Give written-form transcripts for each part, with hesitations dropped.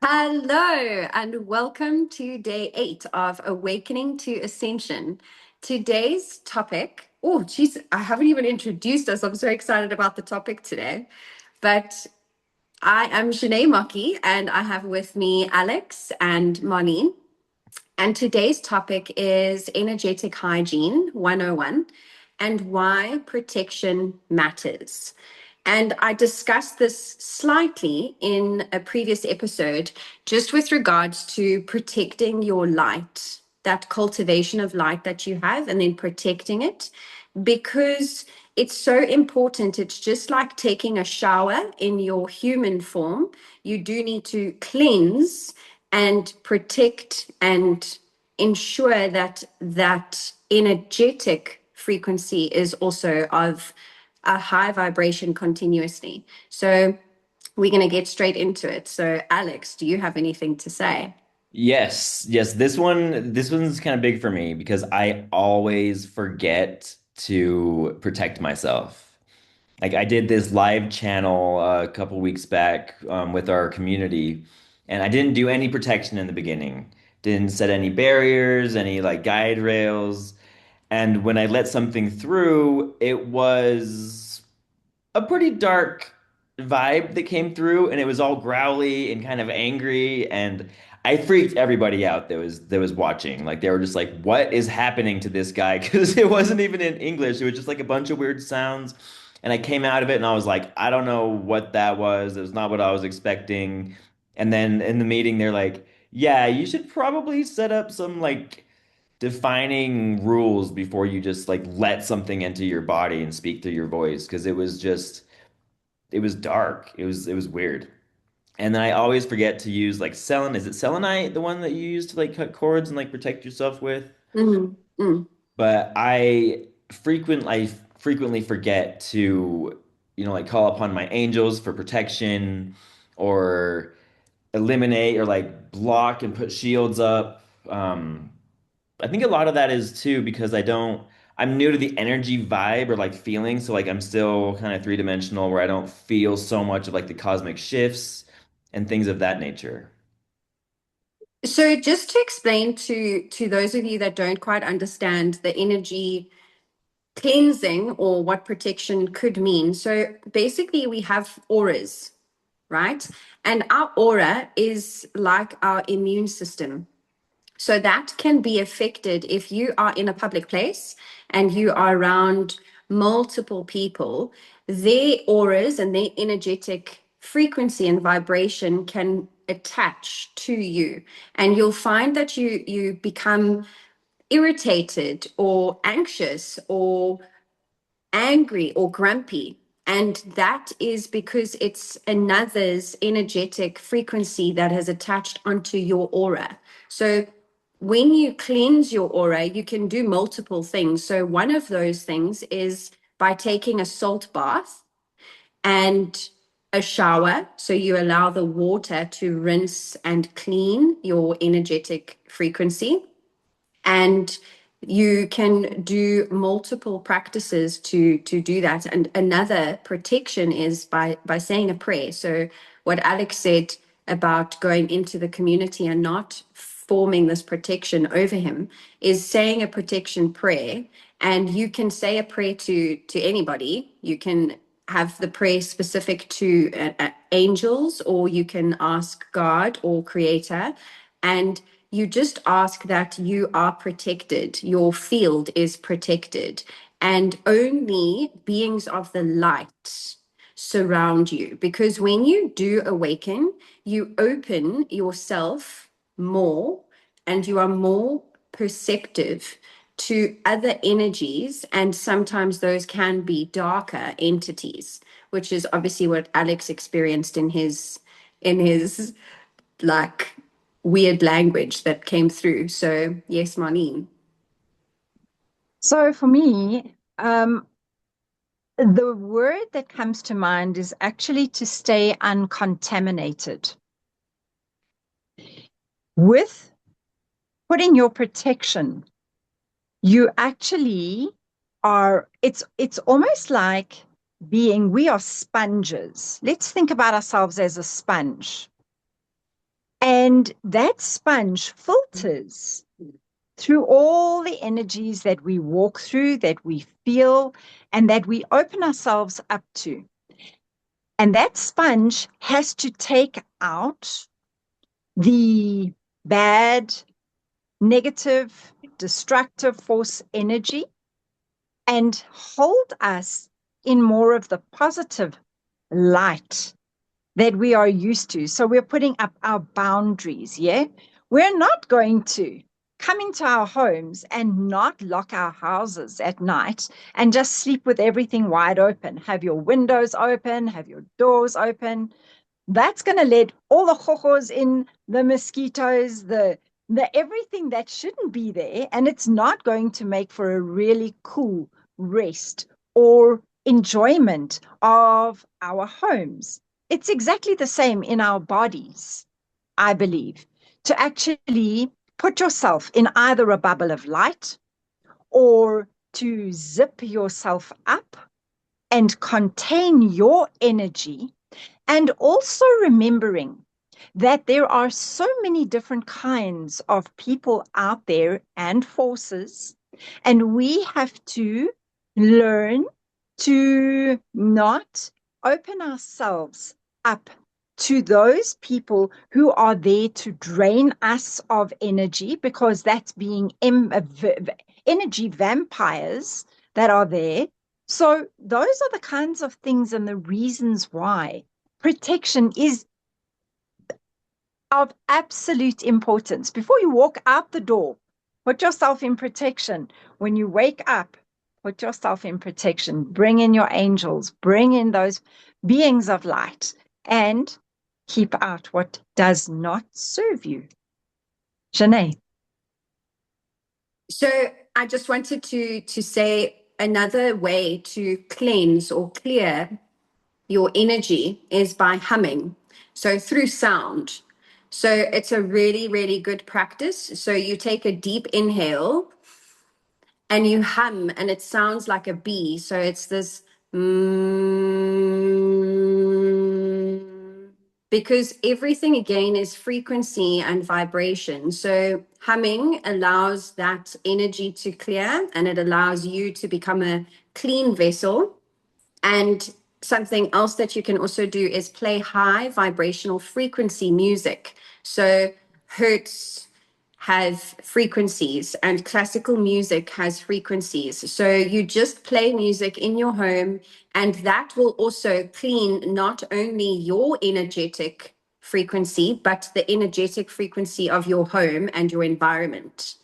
Hello, and welcome to day 8 of Awakening to Ascension. Today's topic, oh, geez, I haven't even introduced us. I'm so excited about the topic today. But I am Shanae Maki, and I have with me Alex and Marlene. And today's topic is energetic hygiene 101 and why protection matters. And I discussed this slightly in a previous episode, just with regards to protecting your light, that cultivation of light that you have, and then protecting it because it's so important. It's just like taking a shower in your human form. You do need to cleanse and protect and ensure that that energetic frequency is also of a high vibration continuously. So we're going to get straight into it. So Alex, do you have anything to say? Yes. This one's kind of big for me because I always forget to protect myself. Like I did this live channel a couple weeks back with our community, and I didn't do any protection in the beginning. Didn't set any barriers, any like guide rails. And when I let something through, it was a pretty dark vibe that came through, and it was all growly and kind of angry, and I freaked everybody out that was watching. Like they were just like, "What is happening to this guy?" Because it wasn't even in English. It was just like a bunch of weird sounds. And I came out of it and I was like, I don't know what that was. It was not what I was expecting. And then in the meeting, they're like, yeah, you should probably set up some like defining rules before you just like let something into your body and speak through your voice because it was dark. It was weird. And then I always forget to use like is it selenite, the one that you use to like cut cords and like protect yourself with? Mm, mm. But I frequently forget to, like call upon my angels for protection or eliminate or like block and put shields up. I think a lot of that is too because I'm new to the energy vibe or like feeling. So like I'm still kind of three-dimensional where I don't feel so much of like the cosmic shifts and things of that nature. So just to explain to those of you that don't quite understand the energy cleansing or what protection could mean. So basically we have auras, right? And our aura is like our immune system. So that can be affected if you are in a public place and you are around multiple people, their auras and their energetic frequency and vibration can attach to you. And you'll find that you become irritated or anxious or angry or grumpy. And that is because it's another's energetic frequency that has attached onto your aura. So when you cleanse your aura, you can do multiple things. So one of those things is by taking a salt bath and a shower. So you allow the water to rinse and clean your energetic frequency. And you can do multiple practices to do that. And another protection is by saying a prayer. So what Alex said about going into the community and not forming this protection over him is saying a protection prayer. And you can say a prayer to anybody. You can have the prayer specific to angels, or you can ask God or creator, and you just ask that you are protected, your field is protected, and only beings of the light surround you. Because when you do awaken, you open yourself more and you are more perceptive to other energies. And sometimes those can be darker entities, which is obviously what Alex experienced in his like weird language that came through. So yes, Marlene. So for me, the word that comes to mind is actually to stay uncontaminated. With putting your protection, you actually it's almost like we are sponges. Let's think about ourselves as a sponge. And that sponge filters through all the energies that we walk through, that we feel, and that we open ourselves up to. And that sponge has to take out the bad, negative, destructive force energy and hold us in more of the positive light that we are used to. So we're putting up our boundaries, yeah? We're not going to come into our homes and not lock our houses at night and just sleep with everything wide open. Have your windows open, have your doors open. That's going to let all the chojos in, the mosquitoes, the everything that shouldn't be there, and it's not going to make for a really cool rest or enjoyment of our homes. It's exactly the same in our bodies, I believe, to actually put yourself in either a bubble of light or to zip yourself up and contain your energy, and also remembering that there are so many different kinds of people out there and forces, and we have to learn to not open ourselves up to those people who are there to drain us of energy, because that's being energy vampires that are there. So those are the kinds of things and the reasons why protection is of absolute importance. Before you walk out the door, put yourself in protection. When you wake up, put yourself in protection. Bring in your angels, bring in those beings of light, and keep out what does not serve you. Janae. So I just wanted to say another way to cleanse or clear your energy is by humming. So through sound. So it's a really, really good practice. So you take a deep inhale and you hum, and it sounds like a bee. So it's this because everything again is frequency and vibration. So humming allows that energy to clear, and it allows you to become a clean vessel. And something else that you can also do is play high vibrational frequency music. So hertz has frequencies and classical music has frequencies. So you just play music in your home, and that will also clean not only your energetic frequency, but the energetic frequency of your home and your environment.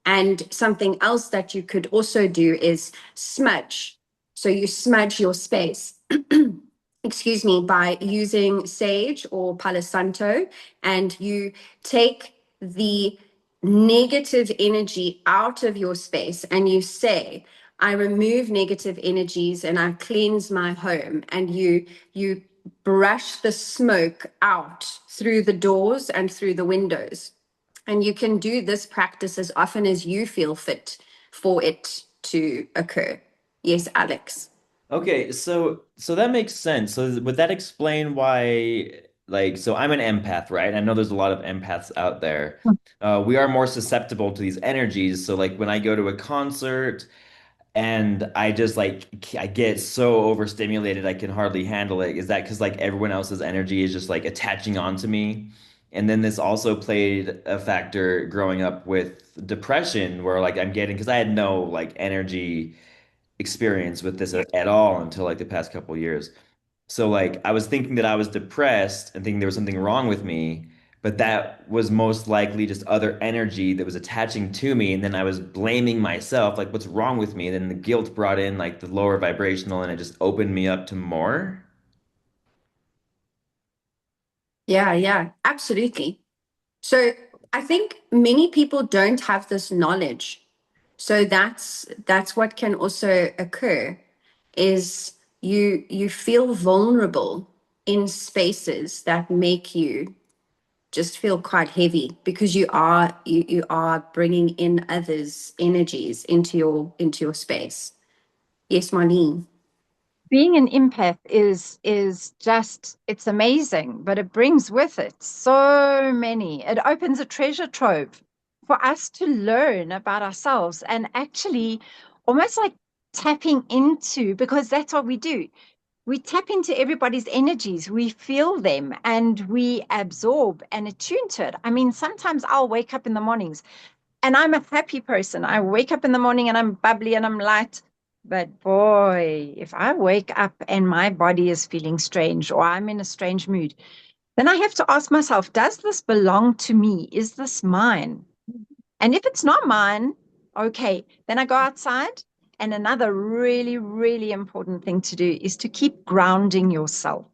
And something else that you could also do is smudge. So you smudge your space, excuse me, by using sage or Palo Santo, and you take the negative energy out of your space and you say, I remove negative energies and I cleanse my home. And you brush the smoke out through the doors and through the windows. And you can do this practice as often as you feel fit for it to occur. Yes, Alex. Okay, so that makes sense. So would that explain why, like, so I'm an empath, right? I know there's a lot of empaths out there. We are more susceptible to these energies. So like when I go to a concert and I just like I get so overstimulated I can hardly handle it. Is that because like everyone else's energy is just like attaching onto me? And then this also played a factor growing up with depression, where like I'm getting, because I had no like energy experience with this at all until like the past couple years. So like I was thinking that I was depressed and thinking there was something wrong with me, but that was most likely just other energy that was attaching to me. And then I was blaming myself, like what's wrong with me? And then the guilt brought in like the lower vibrational, and it just opened me up to more. Yeah, yeah, absolutely. So I think many people don't have this knowledge. So that's what can also occur is you feel vulnerable in spaces that make you just feel quite heavy because you are bringing in others' energies into your space. Yes, Marlene. being an empath is just, it's amazing, but it brings with it so many. It opens a treasure trove for us to learn about ourselves and actually almost like tapping into, because that's what we do. We tap into everybody's energies, we feel them, and we absorb and attune to it. I mean, sometimes I'll wake up in the mornings and I'm a happy person. I wake up in the morning and I'm bubbly and I'm light. But boy, if I wake up and my body is feeling strange or I'm in a strange mood, then I have to ask myself, does this belong to me? Is this mine? And if it's not mine, okay, then I go outside. And another really, really important thing to do is to keep grounding yourself,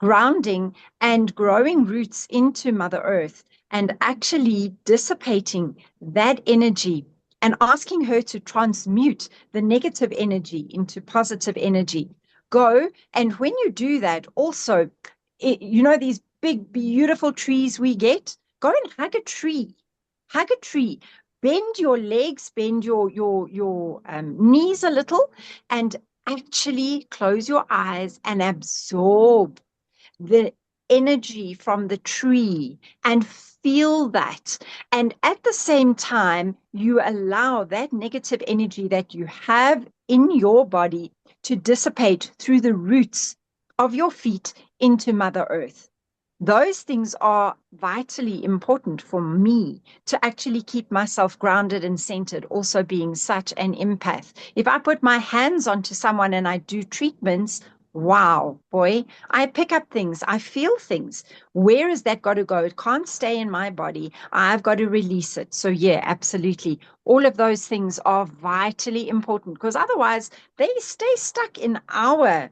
grounding and growing roots into Mother Earth and actually dissipating that energy and asking her to transmute the negative energy into positive energy. Go, and when you do that, also, these big, beautiful trees we get, go and hug a tree. Hug a tree. Bend your legs, bend your knees a little, and actually close your eyes and absorb the energy from the tree and feel that. And at the same time, you allow that negative energy that you have in your body to dissipate through the roots of your feet into Mother Earth. Those things are vitally important for me to actually keep myself grounded and centered, also being such an empath. If I put my hands onto someone and I do treatments, wow, boy, I pick up things, I feel things. Where has that got to go? It can't stay in my body. I've got to release it. So, yeah, absolutely. All of those things are vitally important because otherwise they stay stuck in our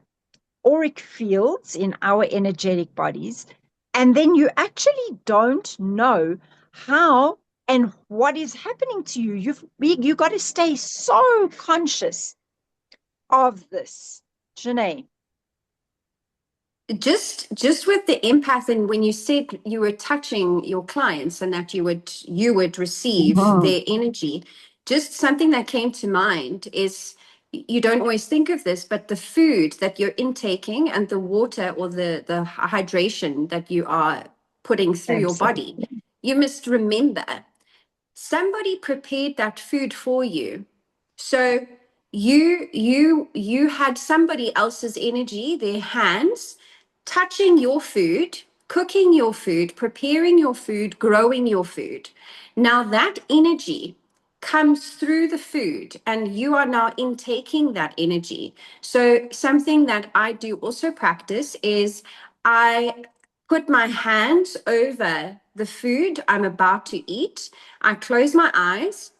auric fields, in our energetic bodies. And then you actually don't know how and what is happening to you. You got to stay so conscious of this, Janae. Just with the empath, and when you said you were touching your clients and that you would receive Mhm. their energy, just something that came to mind is you don't always think of this, but the food that you're intaking and the water or the hydration that you are putting through your body, Absolutely. you must remember somebody prepared that food for you. So you had somebody else's energy, their hands touching your food, cooking your food, preparing your food, growing your food. Now that energy comes through the food and you are now intaking that energy. So something that I do also practice is I put my hands over the food I'm about to eat. I close my eyes.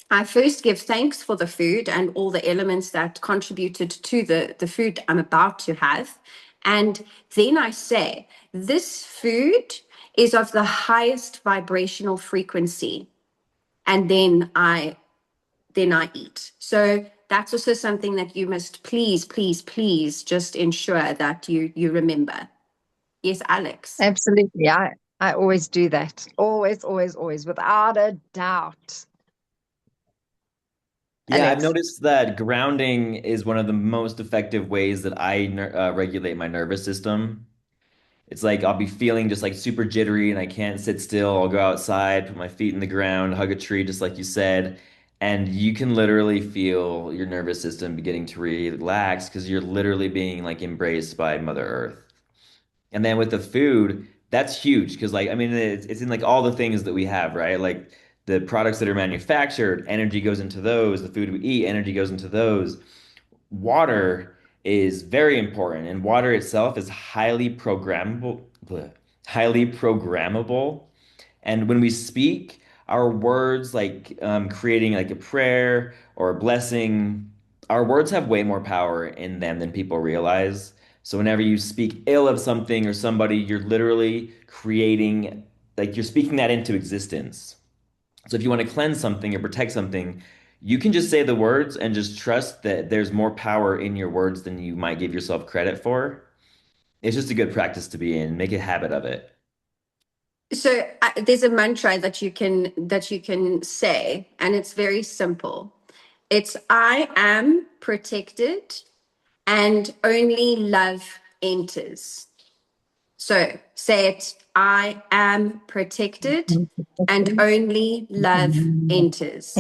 I first give thanks for the food and all the elements that contributed to the food I'm about to have. And then I say, this food is of the highest vibrational frequency. And then I eat. So that's also something that you must please, please, please just ensure that you remember. Yes, Alex. Absolutely. I always do that. Always, always, always, without a doubt. Yeah, I've Alex. noticed that grounding is one of the most effective ways that I regulate my nervous system. It's like I'll be feeling just like super jittery and I can't sit still. I'll go outside, put my feet in the ground, hug a tree, just like you said, and you can literally feel your nervous system beginning to relax because you're literally being like embraced by Mother Earth. And then with the food, that's huge because like I mean it's in like all the things that we have, right? Like the products that are manufactured, energy goes into those. The food we eat, energy goes into those. Water is very important, and water itself is highly programmable. And when we speak, our words, like creating like a prayer or a blessing, our words have way more power in them than people realize. So whenever you speak ill of something or somebody, you're literally creating, like you're speaking that into existence. So if you want to cleanse something or protect something, you can just say the words and just trust that there's more power in your words than you might give yourself credit for. It's just a good practice to be in. Make a habit of it. So there's a mantra that you can say, and it's very simple. It's I am protected and only love enters. So say it, I am protected and only love enters.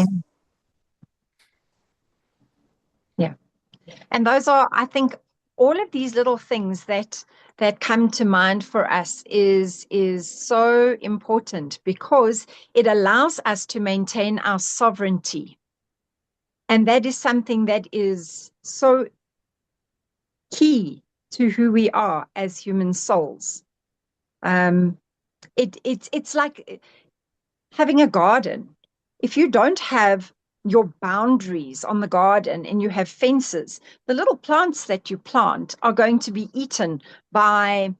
Yeah. And those are, I think, all of these little things that come to mind for us is so important because it allows us to maintain our sovereignty. And that is something that is so key to who we are as human souls. Um, it's like having a garden. If you don't have your boundaries on the garden and you have fences, the little plants that you plant are going to be eaten by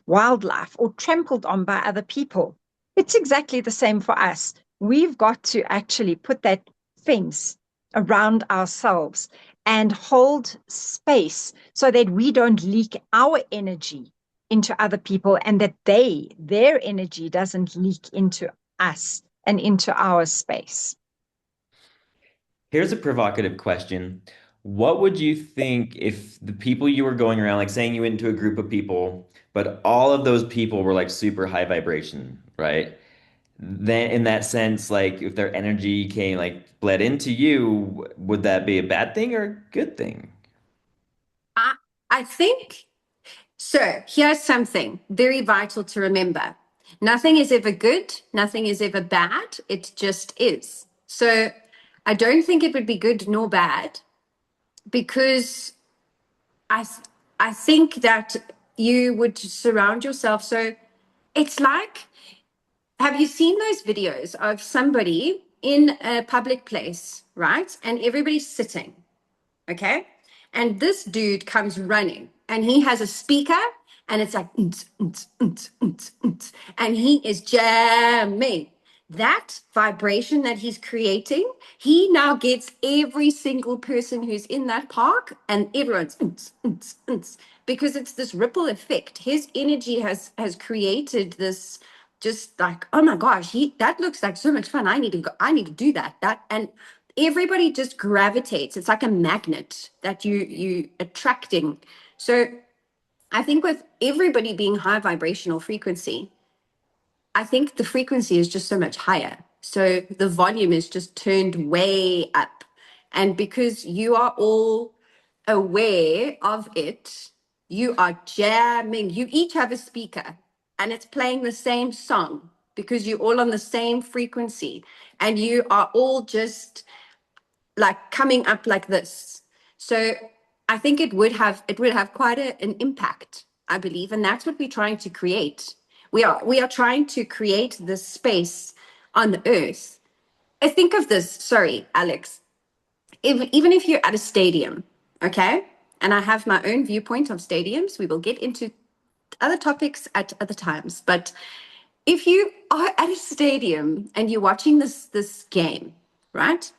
wildlife or trampled on by other people. It's exactly the same for us. We've got to actually put that fence around ourselves and hold space so that we don't leak our energy into other people and that their energy doesn't leak into us and into our space. Here's a provocative question. What would you think if the people you were going around, like saying you went into a group of people, but all of those people were like super high vibration, right? Then in that sense, like if their energy came like bled into you, would that be a bad thing or a good thing? I, I think so. Here's something very vital to remember. Nothing is ever good, nothing is ever bad. It just is. So I don't think it would be good nor bad because I I think that you would surround yourself. So it's like, have you seen those videos of somebody in a public place, right? And everybody's sitting, okay? And this dude comes running and he has a speaker and it's like, and he is jamming. That vibration that he's creating, he now gets every single person who's in that park and everyone's because it's this ripple effect. His energy has created this just like, oh my gosh, that looks like so much fun. I need to do that. That and everybody just gravitates. It's like a magnet that you attracting. So I think with everybody being high vibrational frequency, I think the frequency is just so much higher. So the volume is just turned way up. And because you are all aware of it, you are jamming. You each have a speaker and it's playing the same song because you're all on the same frequency and you are all just like coming up like this. So I think it would have quite an impact, I believe, and that's what we're trying to create. We are trying to create this space on the earth. I think of this, sorry, Alex, even if you're at a stadium, okay? And I have my own viewpoint of stadiums. We will get into other topics at other times, but if you are at a stadium and you're watching this game, right?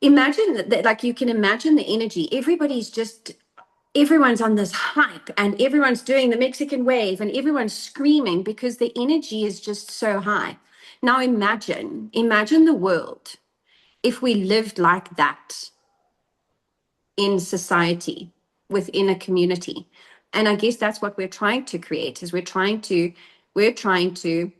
Imagine that, like you can imagine the energy. Everyone's on this hype and everyone's doing the Mexican wave and everyone's screaming because the energy is just so high. Now imagine the world if we lived like that in society, within a community. And I guess that's what we're trying to create is we're trying to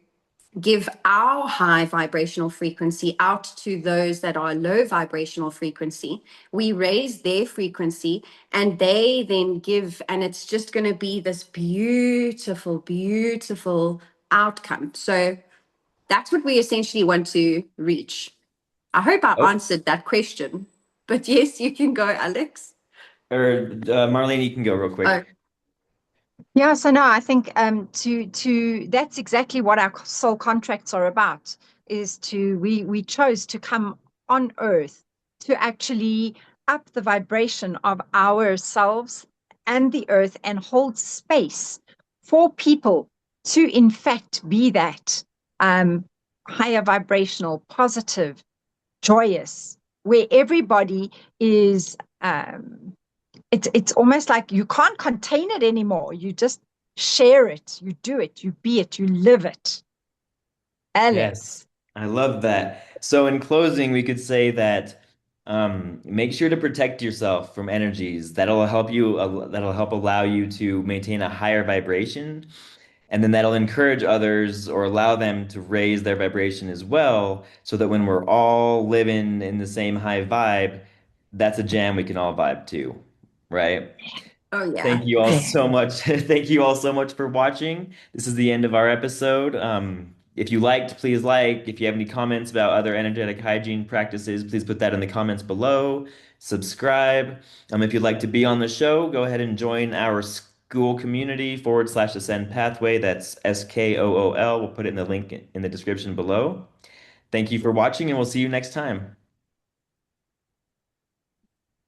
give our high vibrational frequency out to those that are low vibrational frequency. We raise their frequency and they then give, and it's just going to be this beautiful, beautiful outcome. So that's what we essentially want to reach. I hope I Oh, answered that question. But yes, you can go, Alex. or Marlene, you can go real Oh, quick. Yeah, so no, I think to that's exactly what our soul contracts are about, is to we chose to come on earth to actually up the vibration of ourselves and the earth and hold space for people to in fact be that um higher vibrational, positive, joyous, where everybody is it's almost like you can't contain it anymore. You just share it, you do it, you be it, you live it. Yes, Alex. I love that. So in closing, we could say that Make sure to protect yourself from energies that'll help allow you to maintain a higher vibration, and then that'll encourage others or allow them to raise their vibration as well, so that when we're all living in the same high vibe, that's a jam we can all vibe to, right? Oh yeah. Thank you all Okay. so much. Thank you all so much for watching. This is the end of our episode. If you liked, please like. If you have any comments about other energetic hygiene practices, please put that in the comments below. Subscribe. If you'd like to be on the show, go ahead and join our school community /Ascend Pathway. That's SKOOL. We'll put it in the link in the description below. Thank you for watching, and we'll see you next time.